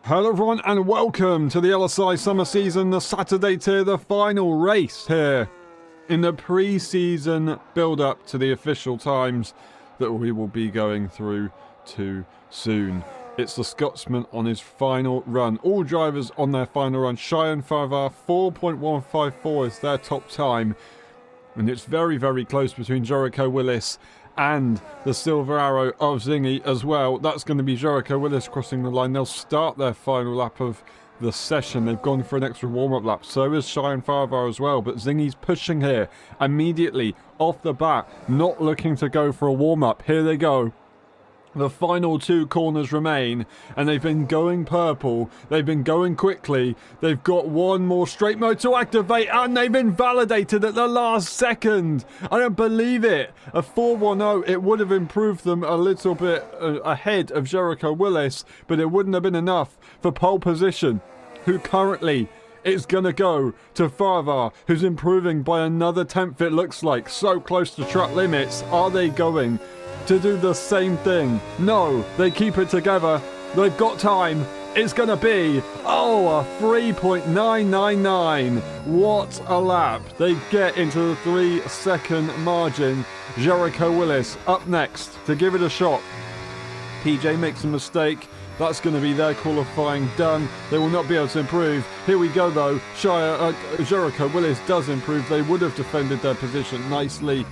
Hello everyone and welcome to the LSI summer season, the Saturday tier, the final race here in the pre-season build-up to the official times that we will be going through too soon. It's the Scotsman on his final run. All drivers on their final run. Cheyenne Farvar, 4.154 is their top time. And it's very, very close between Jericho Willis and the Silver Arrow of Zingy as well. That's going to be Jericho Willis crossing the line. They'll start their final lap of the session. They've gone for an extra warm-up lap. So is Cheyenne Farvar as well. But Zingy's pushing here immediately off the bat, not looking to go for a warm-up. Here they go. The final two corners remain, and they've been going purple. They've been going quickly. They've got one more straight mode to activate, and they've invalidated at the last second. I don't believe it. A 4-1-0, it would have improved them a little bit ahead of Jericho Willis, but it wouldn't have been enough for pole position, who currently it's going to go to Farvar, who's improving by another tenth, it looks like. So close to track limits. Are they going to do the same thing? No, they keep it together. They've got time. It's going to be, a 3.999. What a lap. They get into the 3-second margin. Jericho Willis up next to give it a shot. PJ makes a mistake. That's going to be their qualifying done. They will not be able to improve. Here we go though. Jericho Willis does improve. They would have defended their position nicely.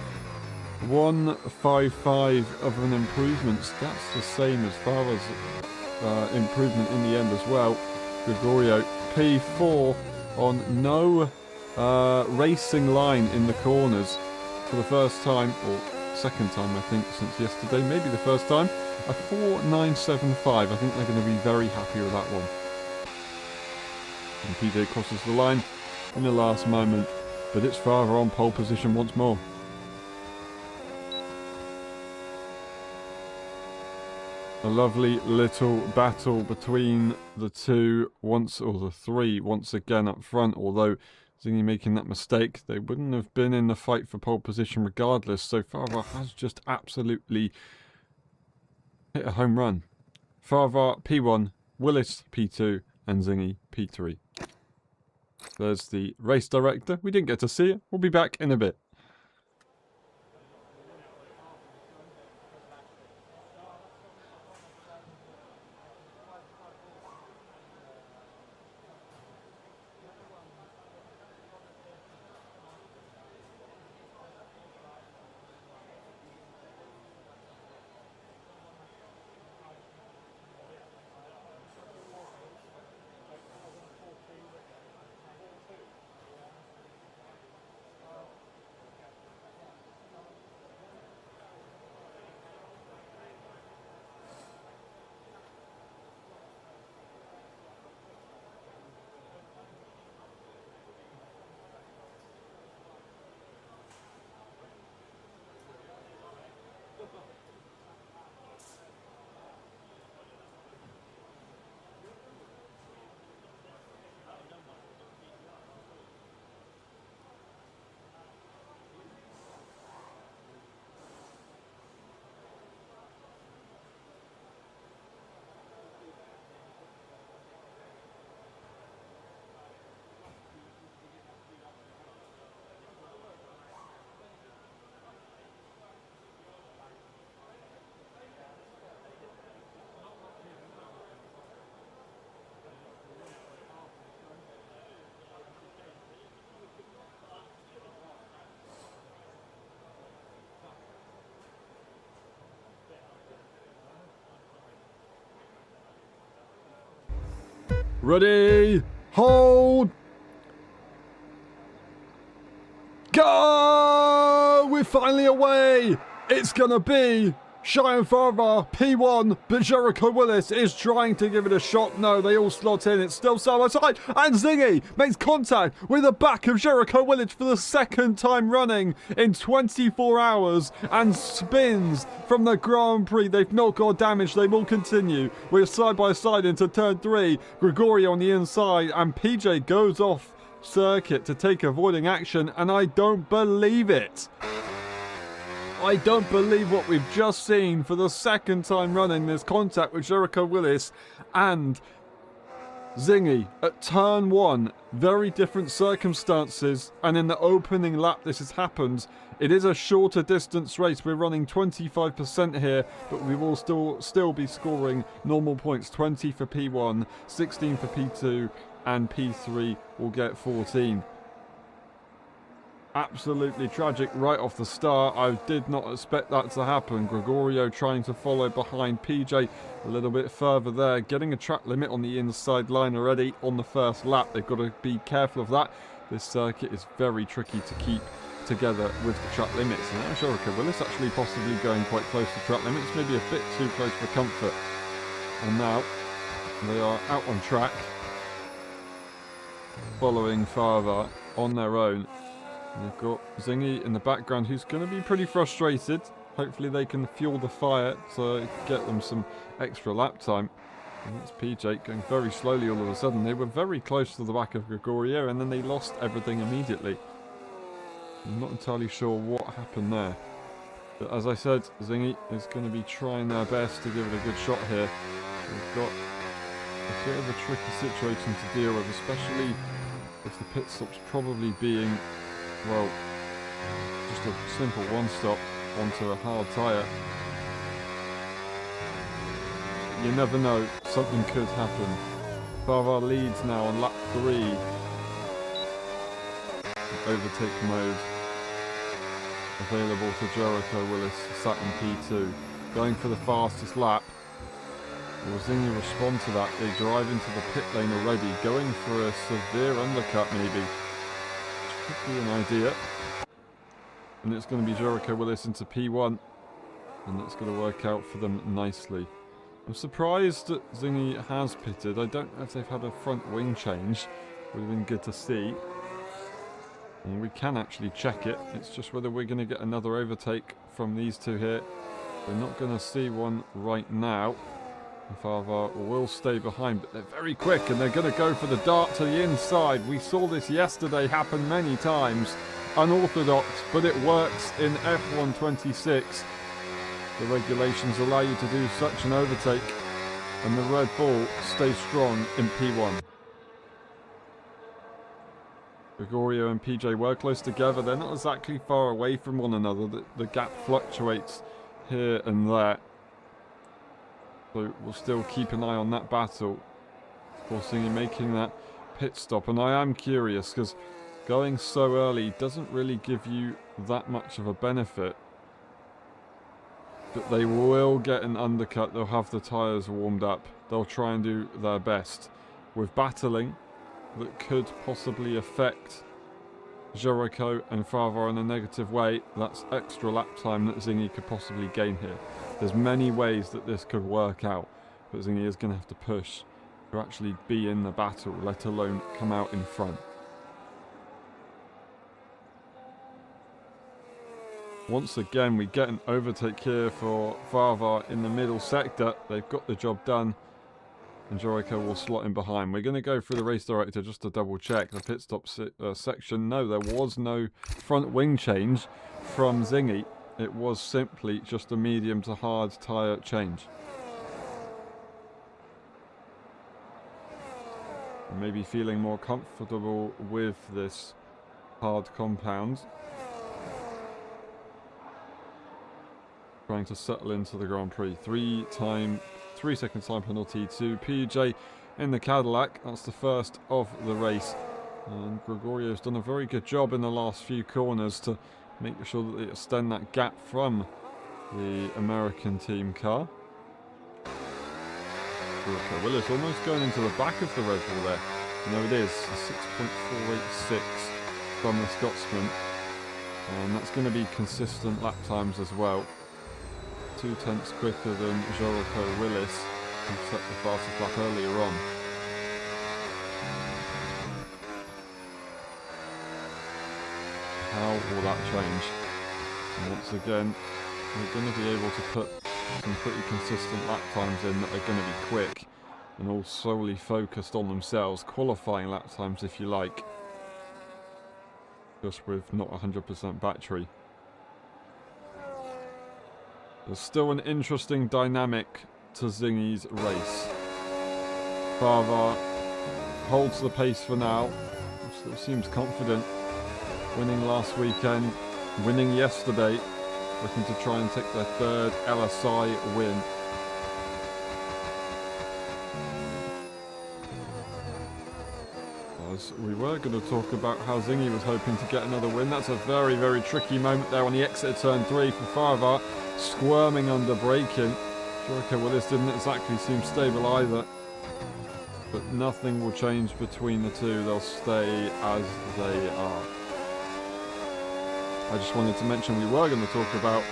155 of an improvement. That's the same as Farvar's improvement in the end as well. Gregorio P4 on no racing line in the corners for the first time, or second time I think since yesterday, maybe the first time. A 4.975. I think they're going to be very happy with that one. And PJ crosses the line in the last moment, but it's Farvar on pole position once more. A lovely little battle between the two the three once again up front, although Zingy making that mistake, they wouldn't have been in the fight for pole position regardless, so Farvar has just absolutely hit a home run. Farvar P1, Willis P2 and Zingy P3. There's the race director. We didn't get to see it. We'll be back in a bit. Ready, hold, go! We're finally away! It's gonna be Cheyenne Farvar, P1, but Jericho Willis is trying to give it a shot. No, they all slot in. It's still side by side. And Zingy makes contact with the back of Jericho Willis for the second time running in 24 hours and spins from the Grand Prix. They've not got damage. They will continue. We're side by side into turn 3. Gregorio on the inside and PJ goes off circuit to take avoiding action, and I don't believe it. I don't believe what we've just seen for the second time running. There's contact with Jericho Willis and Zingy at turn 1, very different circumstances, and in the opening lap this has happened. It is a shorter distance race, we're running 25% here, but we will still be scoring normal points, 20 for P1, 16 for P2, and P3 will get 14. Absolutely tragic right off the start. I did not expect that to happen. Gregorio trying to follow behind PJ a little bit further there. Getting a track limit on the inside line already on the first lap. They've got to be careful of that. This circuit is very tricky to keep together with the track limits. And now Jericho Willis actually possibly going quite close to track limits. Maybe a bit too close for comfort. And now they are out on track. Following Farva on their own. They've got Zingy in the background who's going to be pretty frustrated. Hopefully they can fuel the fire to get them some extra lap time. And that's PJ going very slowly all of a sudden. They were very close to the back of Gregorio and then they lost everything immediately. I'm not entirely sure what happened there. But as I said, Zingy is going to be trying their best to give it a good shot here. They've got a bit of a tricky situation to deal with, especially if the pit stop's probably being, well, just a simple one-stop onto a hard tyre. You never know, something could happen. Farvar leads now on lap 3. Overtake mode available to Jericho Willis, sat in P2. Going for the fastest lap. Will Zingy respond to that? They drive into the pit lane already, going for a severe undercut maybe. Which could be an idea. And it's going to be Jericho Willis into P1. And that's going to work out for them nicely. I'm surprised that Zingy has pitted. I don't know if they've had a front wing change. Would have been good to see. And we can actually check it. It's just whether we're going to get another overtake from these two here. We're not going to see one right now. Farvar will stay behind, but they're very quick and they're going to go for the dart to the inside. We saw this yesterday happen many times. Unorthodox, but it works in F1 26. The regulations allow you to do such an overtake, and the Red Bull stays strong in P1. Gregorio and PJ were close together. They're not exactly far away from one another. The gap fluctuates here and there. So we'll still keep an eye on that battle. Forcing him making that pit stop. And I am curious because going so early doesn't really give you that much of a benefit. But they will get an undercut. They'll have the tyres warmed up. They'll try and do their best. With battling that could possibly affect Jericho and Farvar in a negative way, that's extra lap time that Zingy could possibly gain here. There's many ways that this could work out, but Zingy is going to have to push to actually be in the battle, let alone come out in front. Once again, we get an overtake here for Farvar in the middle sector. They've got the job done, and Jericho will slot in behind. We're going to go through the race director just to double check the pit stop section. No, there was no front wing change from Zingy. It was simply just a medium to hard tyre change. Maybe feeling more comfortable with this hard compound. Trying to settle into the Grand Prix. 3 second time penalty to PJ in the Cadillac. That's the first of the race. And Gregorio's done a very good job in the last few corners to make sure that they extend that gap from the American team car. Jericho Willis almost going into the back of the Red Bull there. And there it is, 6.486 from the Scotsman. And that's going to be consistent lap times as well. 2 tenths quicker than Jericho Willis, who set the fastest lap earlier on. How will that change? And once again, we're going to be able to put some pretty consistent lap times in that are going to be quick and all solely focused on themselves, qualifying lap times if you like, just with not 100% battery. There's still an interesting dynamic to Zingy's race. Farvar holds the pace for now. Still seems confident. Winning last weekend, winning yesterday, looking to try and take their third LSI win. As we were going to talk about how Zingy was hoping to get another win. That's a very, very tricky moment there on the exit of turn 3 for Farvar, squirming under braking. Jericho Willis didn't exactly seem stable either. But nothing will change between the two. They'll stay as they are. I just wanted to mention we were going to talk about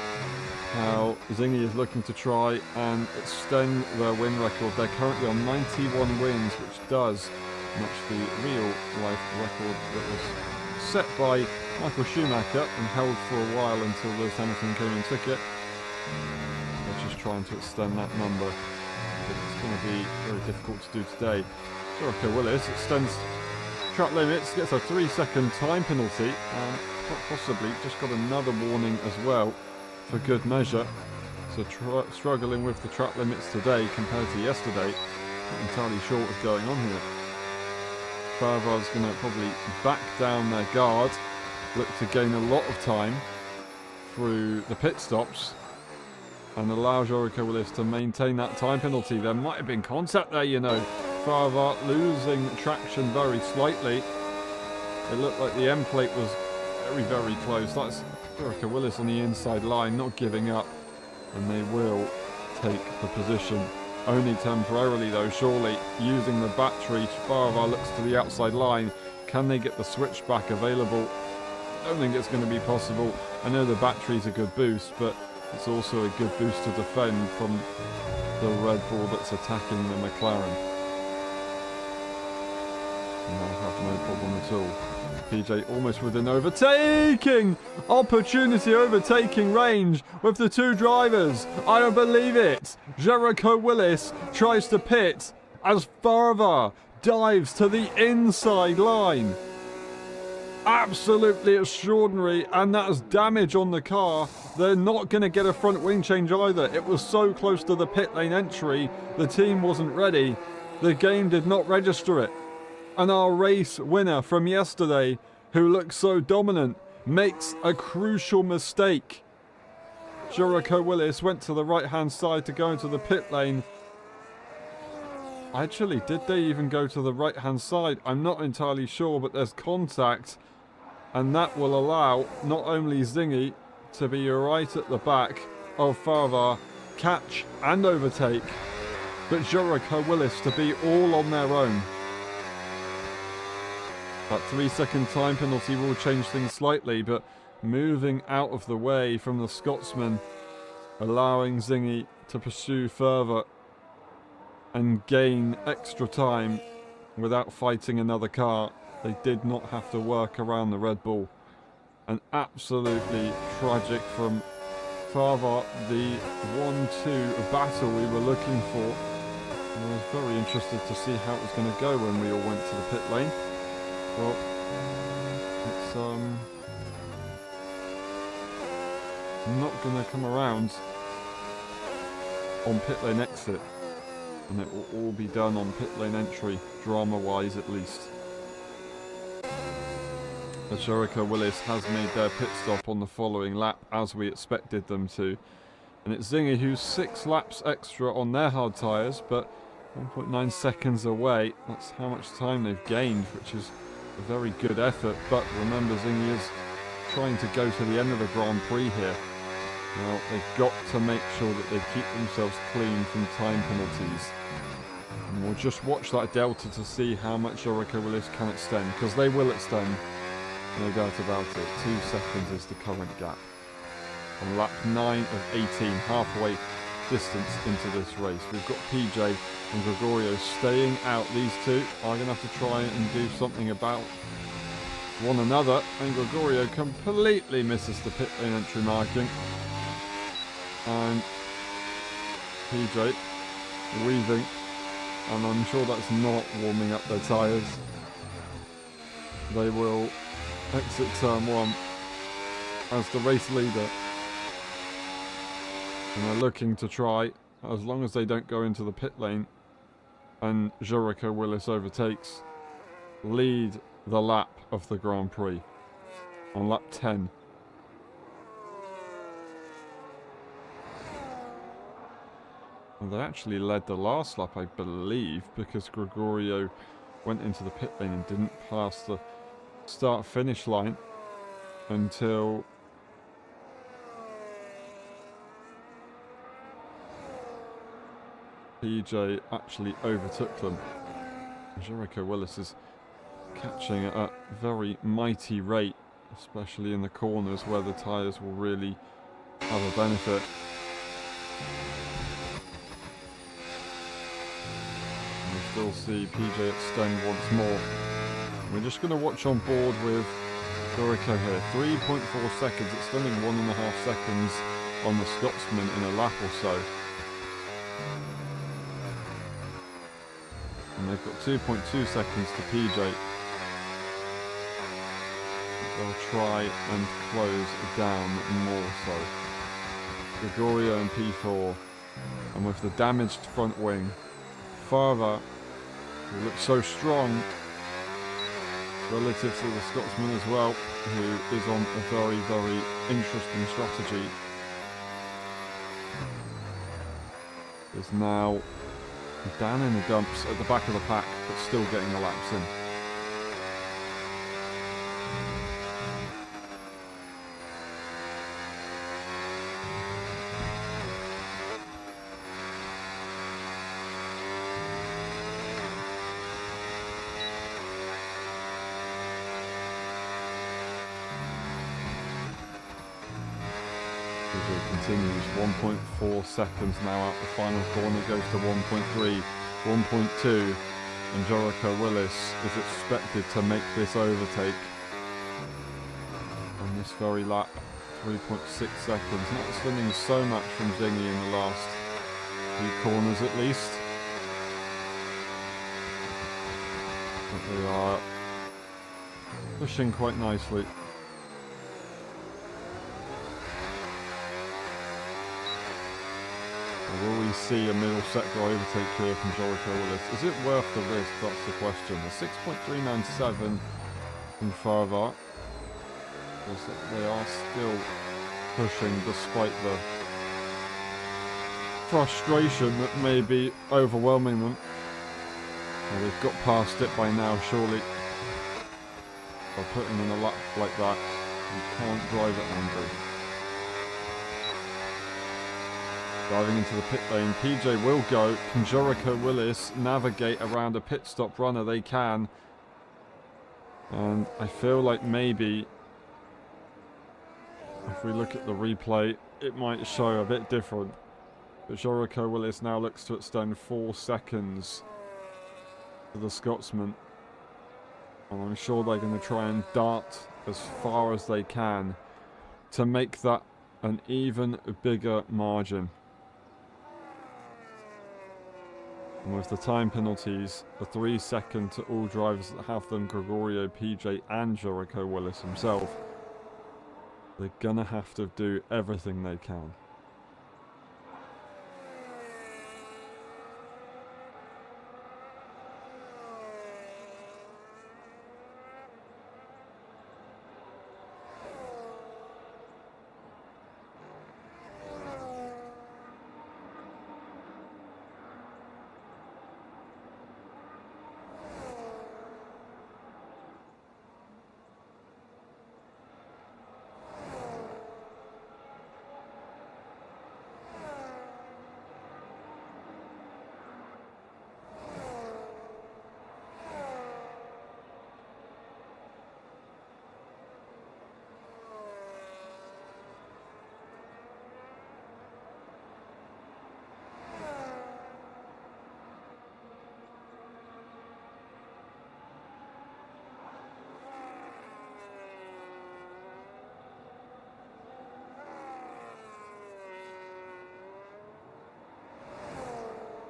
how Zingy is looking to try and extend their win record. They're currently on 91 wins, which does match the real-life record that was set by Michael Schumacher and held for a while until Lewis Hamilton came and took it. They're just trying to extend that number. It's going to be very difficult to do today. Jericho Willis extends track limits, gets a 3-second time penalty, and quite possibly just got another warning as well for good measure. So struggling with the track limits today compared to yesterday. Not entirely sure what's going on here. Farvar's going to probably back down their guard, look to gain a lot of time through the pit stops and allow Jericho Willis to maintain that time penalty. There might have been contact there, you know. Farvar losing traction very slightly. It looked like the end plate was very, very close. That's Jericho Willis on the inside line, not giving up, and they will take the position. Only temporarily though, surely, using the battery. Farvar looks to the outside line. Can they get the switchback available? I don't think it's going to be possible. I know the battery's a good boost, but it's also a good boost to defend from the Red Bull that's attacking the McLaren. And they'll have no problem at all. PJ almost within overtaking opportunity, overtaking range with the two drivers. I don't believe it. Jericho Willis tries to pit as Farvar dives to the inside line. Absolutely extraordinary, and that's damage on the car. They're not going to get a front wing change either. It was so close to the pit lane entry, the team wasn't ready. The game did not register it. And our race winner from yesterday, who looked so dominant, makes a crucial mistake. Jericho Willis went to the right-hand side to go into the pit lane. Actually, did they even go to the right-hand side? I'm not entirely sure, but there's contact. And that will allow not only Zingy to be right at the back of Farvar, catch and overtake, but Jericho Willis to be all on their own. That 3-second time penalty will change things slightly, but moving out of the way from the Scotsman, allowing Zingy to pursue further and gain extra time without fighting another car. They did not have to work around the Red Bull. And absolutely tragic from Farvar, the 1-2 battle we were looking for. I was very interested to see how it was going to go when we all went to the pit lane. Well, it's not going to come around on pit lane exit, and it will all be done on pit lane entry, drama-wise at least. As Jericho Willis has made their pit stop on the following lap, as we expected them to, and it's Zingy who's 6 laps extra on their hard tyres, but 1.9 seconds away. That's how much time they've gained, which is a very good effort. But remember, Zingy is trying to go to the end of the Grand Prix here. Well, they've got to make sure that they keep themselves clean from time penalties. And we'll just watch that delta to see how much Jericho Willis can extend, because they will extend, no doubt about it. 2 seconds is the current gap. On lap 9 of 18, halfway distance into this race. We've got PJ and Gregorio staying out. These two are going to have to try and do something about one another. And Gregorio completely misses the pit lane entry marking. And PJ weaving. And I'm sure that's not warming up their tyres. They will exit turn 1 as the race leader. And they're looking to try, as long as they don't go into the pit lane, and Jericho Willis overtakes, lead the lap of the Grand Prix on lap 10. And they actually led the last lap, I believe, because Gregorio went into the pit lane and didn't pass the start-finish line until PJ actually overtook them. Jericho Willis is catching at a very mighty rate, especially in the corners where the tyres will really have a benefit. And we still see PJ extend once more. We're just going to watch on board with Jericho here. 3.4 seconds, extending 1.5 seconds on the Scotsman in a lap or so. And they've got 2.2 seconds to PJ. They'll try and close down more so. Gregorio in P4. And with the damaged front wing, Farva, who looks so strong relative to the Scotsman as well, who is on a very, very interesting strategy, is now down in the dumps at the back of the pack, but still getting the laps in. Continues 1.4 seconds now out the final corner, goes to 1.3, 1.2, and Jericho Willis is expected to make this overtake on this very lap. 3.6 seconds, not spinning so much from Zingy in the last few corners at least, but they are pushing quite nicely. Will we see a middle sector overtake here from Jericho Willis? Is it worth the risk? That's the question. The 6.397 from Farvar. They are still pushing despite the frustration that may be overwhelming them. Well, they've got past it by now, surely. By putting in a lap like that, you can't drive it angry. Driving into the pit lane, PJ will go. Can Jericho Willis navigate around a pit stop runner? They can. And I feel like maybe, if we look at the replay, it might show a bit different. But Jericho Willis now looks to extend 4 seconds to the Scotsman. And I'm sure they're going to try and dart as far as they can to make that an even bigger margin. And with the time penalties, a 3 second to all drivers that have them, Gregorio, PJ and Jericho Willis himself, they're gonna have to do everything they can.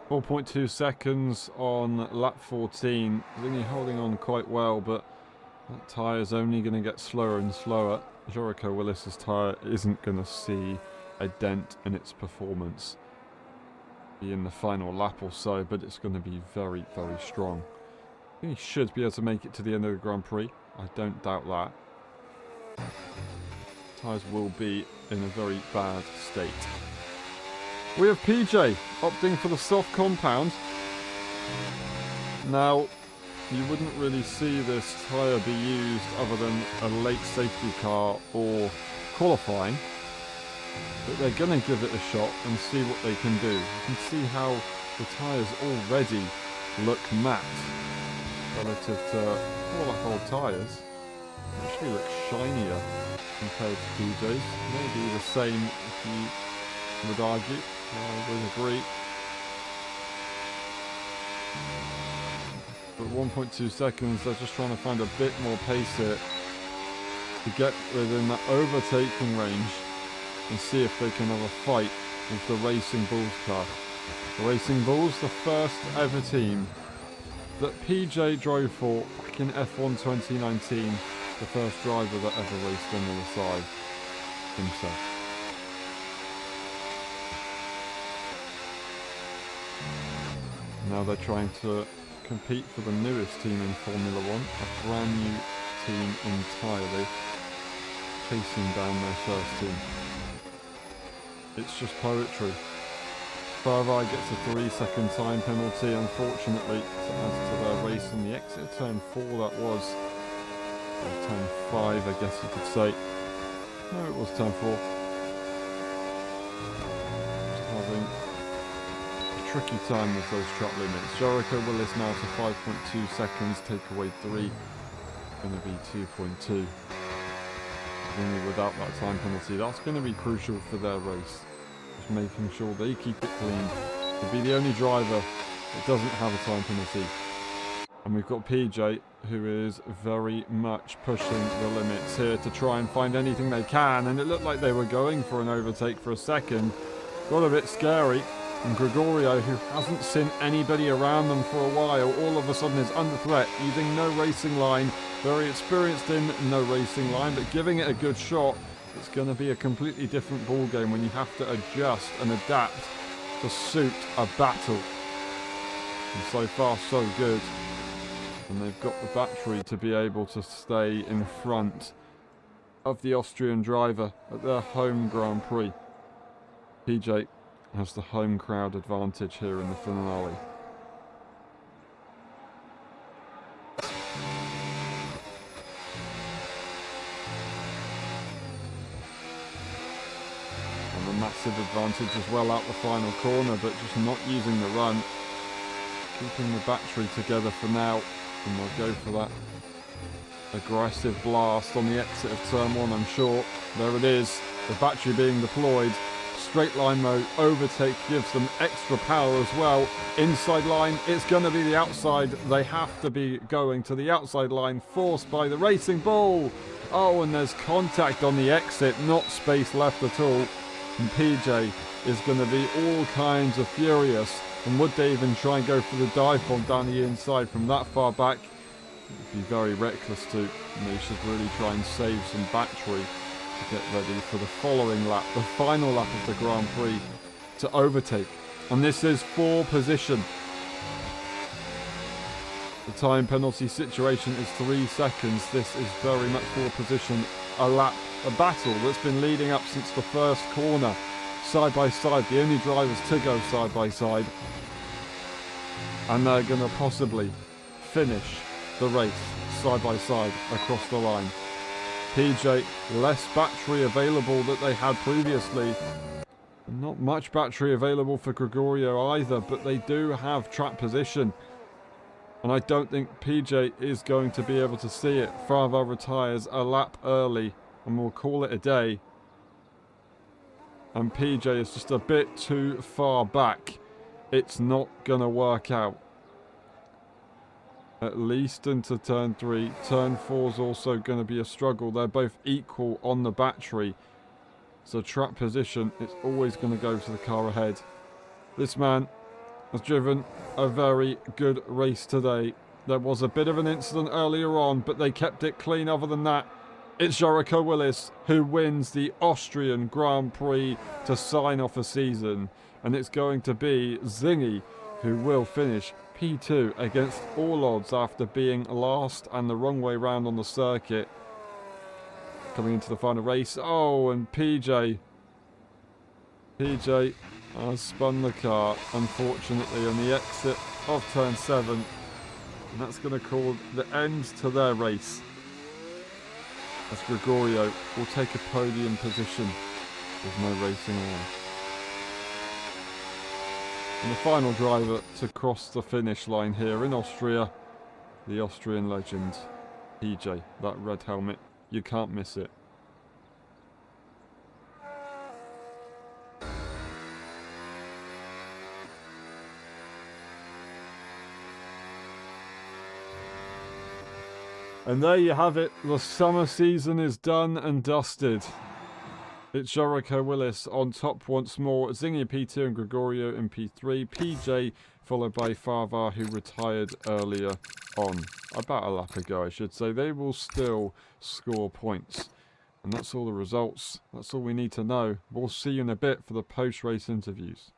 .2 seconds on lap 14. Zingy holding on quite well, but that tyre is only going to get slower and slower. Jericho Willis's tyre isn't going to see a dent in its performance. be in the final lap or so, but it's going to be very, very strong. He should be able to make it to the end of the Grand Prix. I don't doubt that. Tyres will be in a very bad state. We have PJ opting for the soft compound. Now, you wouldn't really see this tyre be used other than a late safety car or qualifying. But they're going to give it a shot and see what they can do. You can see how the tyres already look matte relative to old tyres. Actually look shinier compared to PJ's. Maybe the same if you would argue. I would agree. But 1.2 seconds, they're just trying to find a bit more pace here to get within that overtaking range and see if they can have a fight with the Racing Bulls car. The Racing Bulls, the first ever team that PJ drove for back in F1 2019, the first driver that ever raced on LSI himself. Now they're trying to compete for the newest team in Formula 1, a brand new team entirely, chasing down their first team. It's just poetry. Ferrari gets a 3-second time penalty, unfortunately, to add to their race in the exit of turn 4 that was. Or turn 5, I guess you could say. No, it was turn 4. Just having a tricky time with those track limits. Jericho Willis now to 5.2 seconds, take away 3. Going to be 2.2. Only without that time penalty. That's going to be crucial for their race. Just making sure they keep it clean. To be the only driver that doesn't have a time penalty. And we've got PJ, who is very much pushing the limits here to try and find anything they can. And it looked like they were going for an overtake for a second. Got a bit scary. And Gregorio, who hasn't seen anybody around them for a while, all of a sudden is under threat, using no racing line. Very experienced in no racing line, but giving it a good shot. It's going to be a completely different ball game when you have to adjust and adapt to suit a battle. And so far, so good. And they've got the battery to be able to stay in front of the Austrian driver at their home Grand Prix. PJ has the home crowd advantage here in the finale. And a massive advantage as well out the final corner, but just not using the run. Keeping the battery together for now. And they'll go for that aggressive blast on the exit of turn 1, I'm sure. There it is, the battery being deployed. Straight line mode, overtake gives them extra power as well. Inside line, it's going to be the outside. They have to be going to the outside line, forced by the Racing Bull. Oh, and there's contact on the exit, not space left at all. And PJ is going to be all kinds of furious. And would they even try and go for the dive bomb down the inside from that far back? It would be very reckless to. And they should really try and save some battery to get ready for the following lap, the final lap of the Grand Prix, to overtake. And this is for position. The time penalty situation is 3 seconds. This is very much for position. A battle that's been leading up since the first corner. Side by side, the only drivers to go side by side. And they're going to possibly finish the race side by side across the line. PJ, less battery available that they had previously. Not much battery available for Gregorio either, but they do have track position. And I don't think PJ is going to be able to see it. Farva retires a lap early and we'll call it a day. And PJ is just a bit too far back. It's not going to work out. At least into turn 3. Turn 4 is also going to be a struggle. They're both equal on the battery. So track position, it's always going to go to the car ahead. This man has driven a very good race today. There was a bit of an incident earlier on, but they kept it clean other than that. It's Jericho Willis who wins the Austrian Grand Prix to sign off a season. And it's going to be Zingy who will finish P2 against all odds after being last and the wrong way round on the circuit. Coming into the final race. Oh, and PJ has spun the car, unfortunately, on the exit of turn 7. And that's going to call the end to their race, as Gregorio will take a podium position with no racing on. And the final driver to cross the finish line here in Austria, the Austrian legend, PJ. That red helmet, you can't miss it. And there you have it. The summer season is done and dusted. It's Jericho Willis on top once more. Zingy in P2 and Gregorio in P3. PJ followed by Farvar, who retired earlier on. About a lap ago, I should say. They will still score points. And that's all the results. That's all we need to know. We'll see you in a bit for the post-race interviews.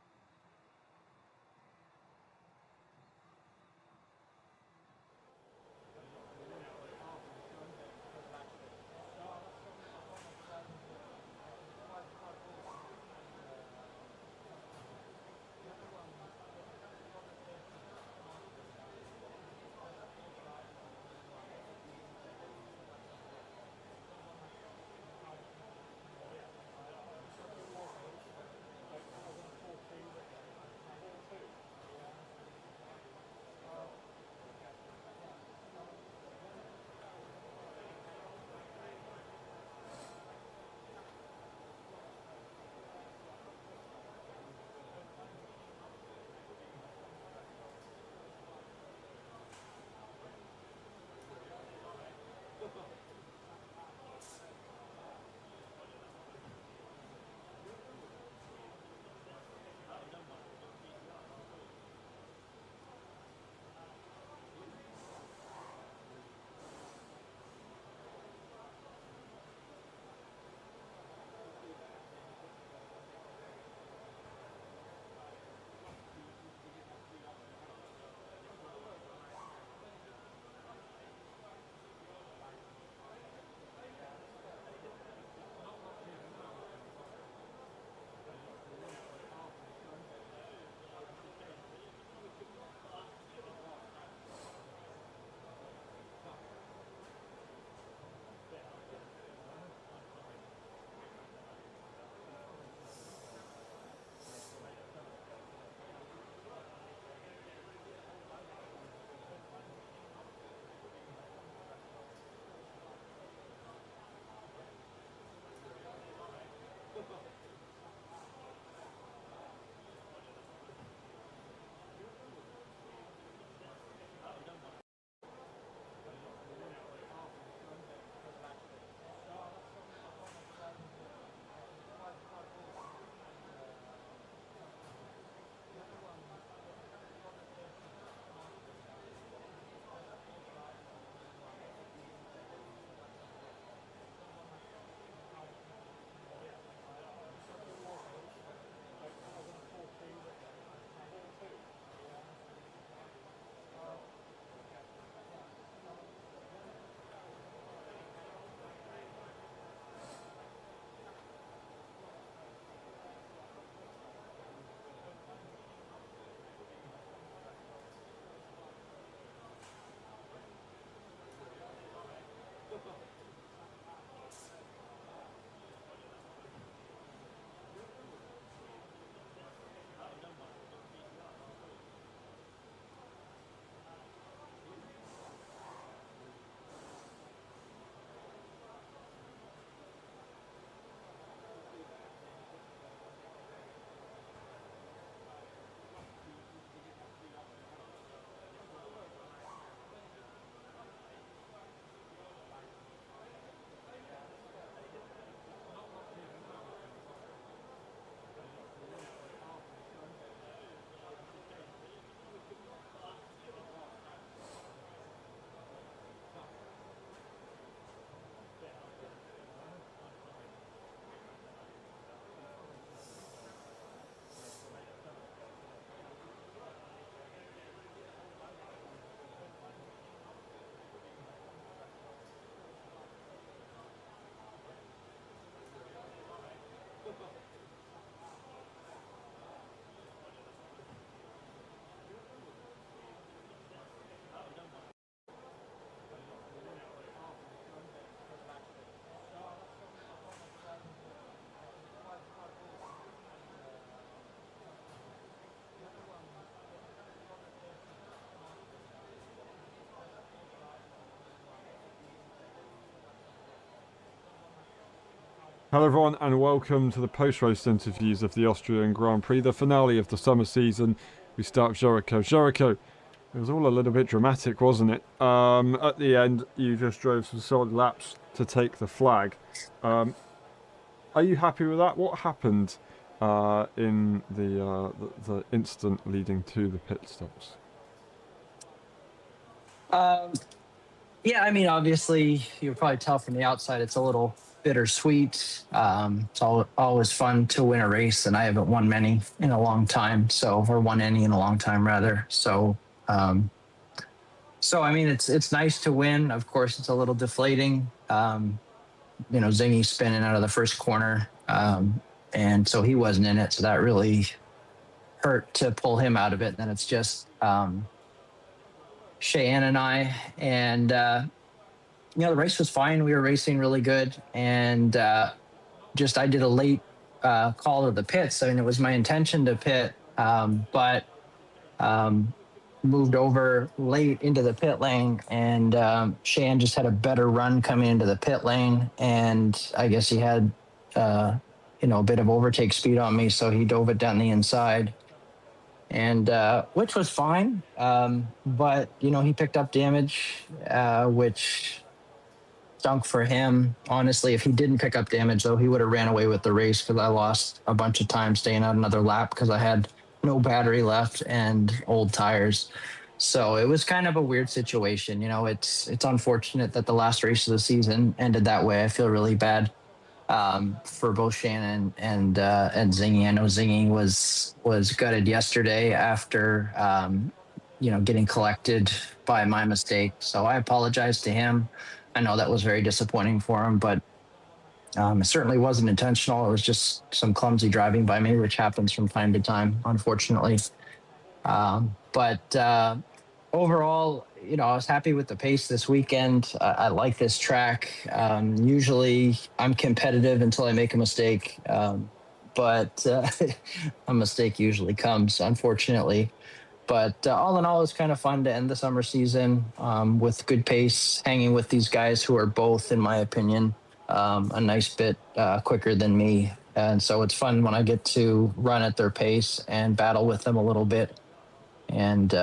Hello everyone and welcome to the post-race interviews of the Austrian Grand Prix, the finale of the summer season. We start with Jericho. Jericho, it was all a little bit dramatic, wasn't it? At the end, you just drove some solid laps to take the flag. Are you happy with that? What happened in the instant leading to the pit stops? Yeah, I mean, obviously, you probably tell from the outside it's a little bittersweet. It's always fun to win a race, and I haven't won many in a long time, or won any in a long time rather. So I mean, it's nice to win. Of course, it's a little deflating. Zingy spinning out of the first corner, and so he wasn't in it, so that really hurt to pull him out of it. And then it's just Cheyenne and I, and the race was fine. We were racing really good, and I did a late call to the pits. I mean, it was my intention to pit, but moved over late into the pit lane, and Cheyenne just had a better run coming into the pit lane, and I guess he had a bit of overtake speed on me, so he dove it down the inside. And which was fine, but he picked up damage, which stunk for him. Honestly, if he didn't pick up damage, though, he would have ran away with the race, because I lost a bunch of time staying out another lap because I had no battery left and old tires. So it was kind of a weird situation. It's unfortunate that the last race of the season ended that way. I feel really bad for both Shannon and Zingy. I know Zingy was gutted yesterday after getting collected by my mistake. So I apologize to him. I know that was very disappointing for him, but it certainly wasn't intentional. It was just some clumsy driving by me, which happens from time to time, unfortunately. But overall, I was happy with the pace this weekend. I like this track. Usually I'm competitive until I make a mistake, but a mistake usually comes, unfortunately. But all in all, it's kind of fun to end the summer season with good pace, hanging with these guys who are both, in my opinion, a nice bit quicker than me. And so it's fun when I get to run at their pace and battle with them a little bit. And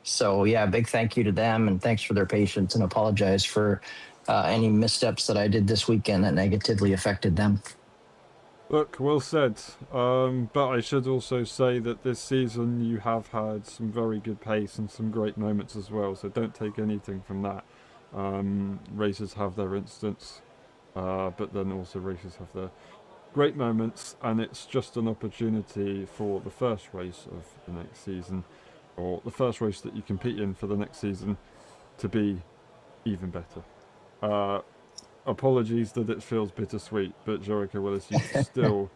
so, yeah, big thank you to them, and thanks for their patience, and apologize for any missteps that I did this weekend that negatively affected them. Look, well said. But I should also say that this season you have had some very good pace and some great moments as well, so don't take anything from that. Racers have their instants, but then also racers have their great moments, and it's just an opportunity for the first race of the next season, or the first race that you compete in for the next season, to be even better. Apologies that it feels bittersweet, but Jericho Willis, you still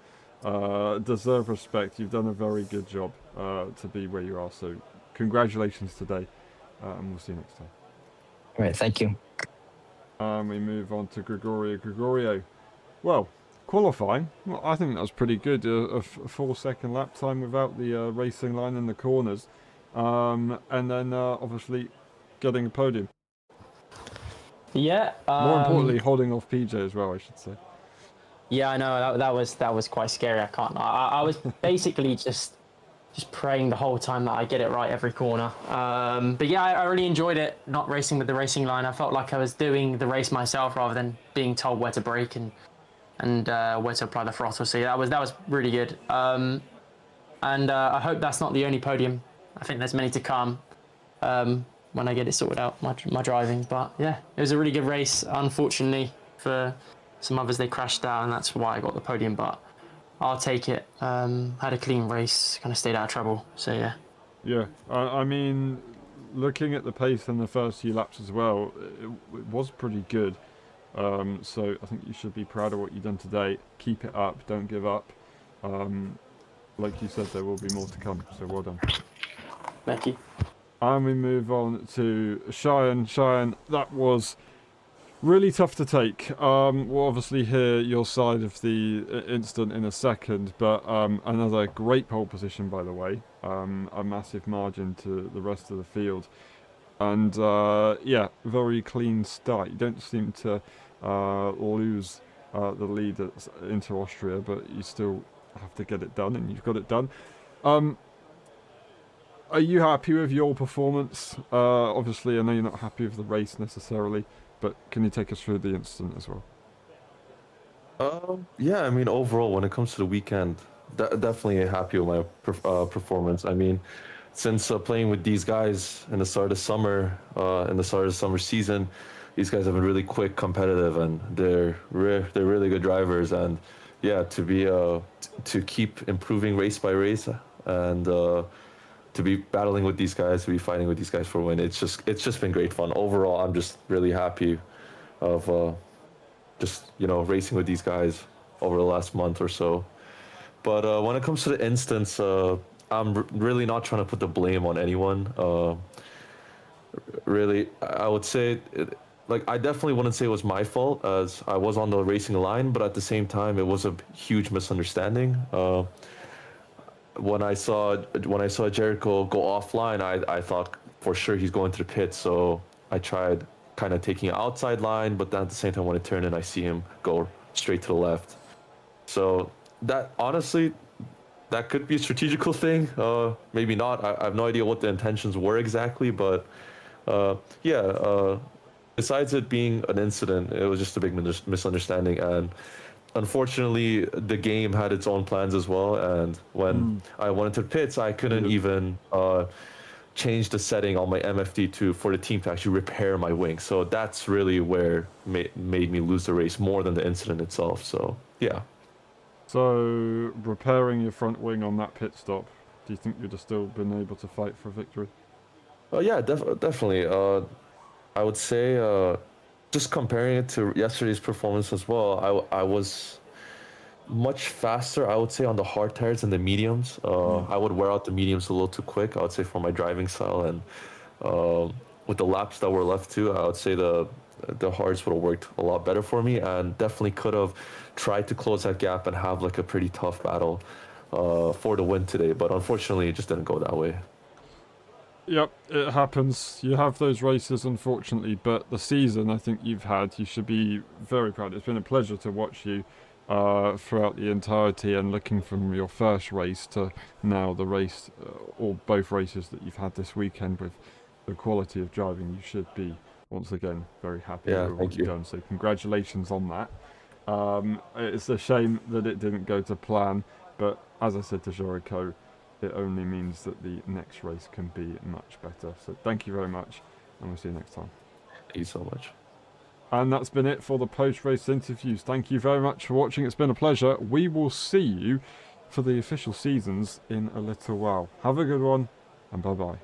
deserve respect. You've done a very good job to be where you are, so congratulations today, and we'll see you next time. All right, thank you. We move on to Gregorio. Well, qualifying, well, I think that was pretty good. A 4-second lap time without the racing line in the corners. And then obviously getting a podium. Yeah. More importantly, holding off PJ as well, I should say. Yeah, I know that was quite scary. I was basically just praying the whole time that I get it right every corner. But yeah, I really enjoyed it, not racing with the racing line. I felt like I was doing the race myself rather than being told where to brake and where to apply the throttle. So yeah, that was really good. And I hope that's not the only podium. I think there's many to come when I get it sorted out, my driving. But yeah, it was a really good race. Unfortunately for some others, they crashed out, and that's why I got the podium. But I'll take it. Had a clean race, kind of stayed out of trouble. So yeah. Yeah, I mean, looking at the pace in the first few laps as well, it was pretty good. So I think you should be proud of what you've done today. Keep it up, don't give up. Like you said, there will be more to come, so well done. Thank you. And we move on to Cheyenne. Cheyenne, that was really tough to take. We'll obviously hear your side of the incident in a second, but another great pole position, by the way. A massive margin to the rest of the field. And yeah, very clean start. You don't seem to lose the lead into Austria, but you still have to get it done, and you've got it done. Are you happy with your performance? Obviously, I know you're not happy with the race necessarily, but can you take us through the incident as well? Yeah, I mean, overall, when it comes to the weekend, definitely happy with my performance. I mean, since playing with these guys in the start of summer, in the start of the summer season, these guys have been really quick, competitive, and they're really good drivers. And yeah, to be to keep improving race by race, and to be battling with these guys, to be fighting with these guys for a win, it's just been great fun. Overall, I'm just really happy of just racing with these guys over the last month or so. But when it comes to the instance, I'm really not trying to put the blame on anyone. Really, I would say, I definitely wouldn't say it was my fault, as I was on the racing line, but at the same time, it was a huge misunderstanding. When I saw Jericho go offline, I thought for sure he's going to the pit, so I tried kind of taking an outside line, but then at the same time when I turn in, I see him go straight to the left. So that, honestly, that could be a strategical thing, maybe not. I have no idea what the intentions were exactly, but besides it being an incident, it was just a big misunderstanding, and unfortunately the game had its own plans as well, and when I went into pits, I couldn't even change the setting on my MFD for the team to actually repair my wing. So that's really where made me lose the race more than the incident itself. So yeah. So repairing your front wing on that pit stop, do you think you'd have still been able to fight for victory? Yeah, definitely. I would say just comparing it to yesterday's performance as well, I was much faster, I would say, on the hard tires and the mediums. I would wear out the mediums a little too quick, I would say, for my driving style. And with the laps that were left too, I would say the hards would have worked a lot better for me, and definitely could have tried to close that gap and have a pretty tough battle for the win today. But unfortunately, it just didn't go that way. Yep, it happens. You have those races, unfortunately, but the season I think you've had, you should be very proud. It's been a pleasure to watch you throughout the entirety, and looking from your first race to now the race, or both races that you've had this weekend, with the quality of driving, you should be, once again, very happy with what you've done. So congratulations on that. It's a shame that it didn't go to plan, but as I said to Jericho, it only means that the next race can be much better. So thank you very much, and we'll see you next time. Thank you so much. And that's been it for the post-race interviews. Thank you very much for watching. It's been a pleasure. We will see you for the official seasons in a little while. Have a good one, and bye-bye.